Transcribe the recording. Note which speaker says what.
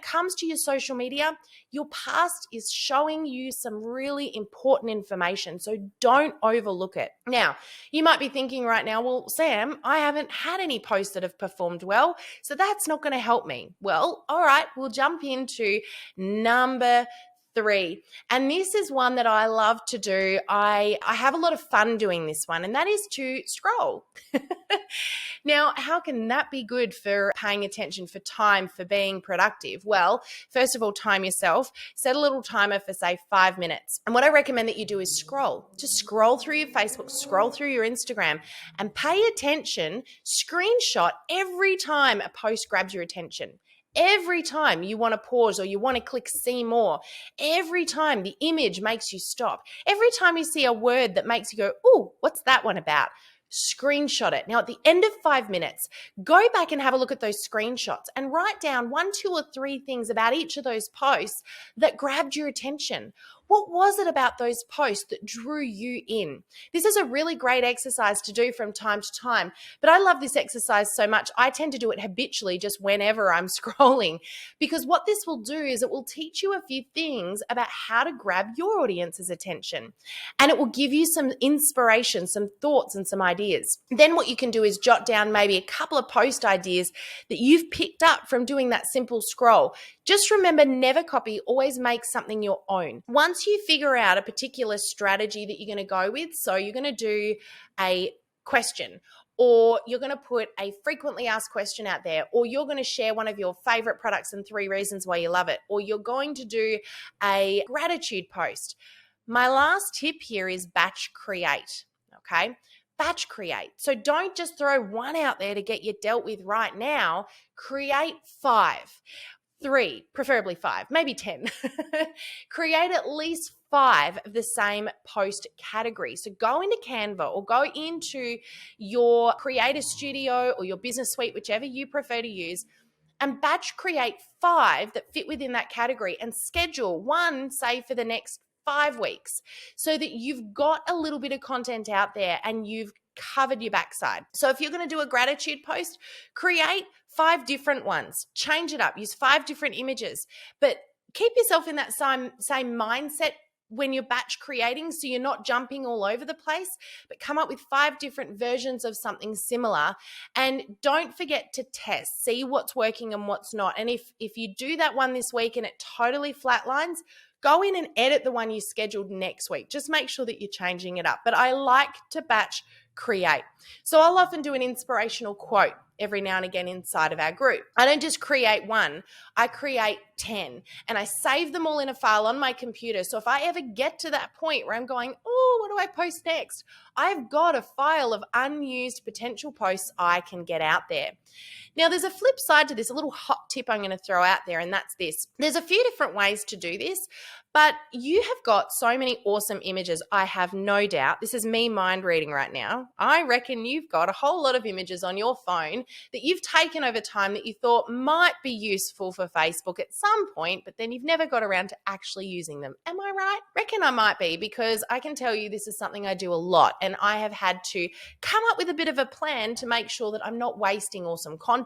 Speaker 1: it comes to your social media, your past is showing you some really important information, so don't overlook it. Now, you might be thinking right now, well, Sam, I haven't had any posts that have performed well, so that's not going to help me. Well, all right, we'll jump into number 3. And this is one that I love to do. I have a lot of fun doing this one, and that is to scroll. Now, how can that be good for paying attention, for time, for being productive? Well, first of all, time yourself. Set a little timer for, say, 5 minutes. And what I recommend that you do is scroll. Just scroll through your Facebook, scroll through your Instagram, and pay attention. Screenshot every time a post grabs your attention. Every time you want to pause or you want to click see more, every time the image makes you stop, every time you see a word that makes you go, oh, what's that one about? Screenshot it. Now, at the end of 5 minutes, go back and have a look at those screenshots and write down 1, 2, or 3 things about each of those posts that grabbed your attention. What was it about those posts that drew you in? This is a really great exercise to do from time to time, but I love this exercise so much, I tend to do it habitually just whenever I'm scrolling, because what this will do is it will teach you a few things about how to grab your audience's attention, and it will give you some inspiration, some thoughts, and some ideas. Then what you can do is jot down maybe a couple of post ideas that you've picked up from doing that simple scroll. Just remember, never copy, always make something your own. Once you figure out a particular strategy that you're going to go with, so you're going to do a question, or you're going to put a frequently asked question out there, or you're going to share one of your favorite products and 3 reasons why you love it, or you're going to do a gratitude post. My last tip here is batch create, okay? Batch create. So don't just throw one out there to get you dealt with right now. Create 5. 3, preferably 5, maybe 10. Create at least 5 of the same post category. So go into Canva or go into your Creator Studio or your Business Suite, whichever you prefer to use, and batch create 5 that fit within that category and schedule one, say, for the next 5 weeks, so that you've got a little bit of content out there and you've covered your backside. So if you're going to do a gratitude post, create 5 different ones, change it up, use 5 different images, but keep yourself in that same mindset when you're batch creating, so you're not jumping all over the place, but come up with 5 different versions of something similar. And don't forget to test, see what's working and what's not. And if you do that one this week and it totally flatlines, go in and edit the one you scheduled next week. Just make sure that you're changing it up. But I like to batch create. So I'll often do an inspirational quote every now and again inside of our group. I don't just create one, I create 10, and I save them all in a file on my computer. So if I ever get to that point where I'm going, oh, what do I post next? I've got a file of unused potential posts I can get out there. Now, there's a flip side to this, a little hot tip I'm going to throw out there, and that's this. There's a few different ways to do this, but you have got so many awesome images. I have no doubt, this is me mind reading right now, I reckon you've got a whole lot of images on your phone that you've taken over time that you thought might be useful for Facebook at some point, but then you've never got around to actually using them. Am I right? Reckon I might be, because I can tell you this is something I do a lot, and I have had to come up with a bit of a plan to make sure that I'm not wasting awesome content.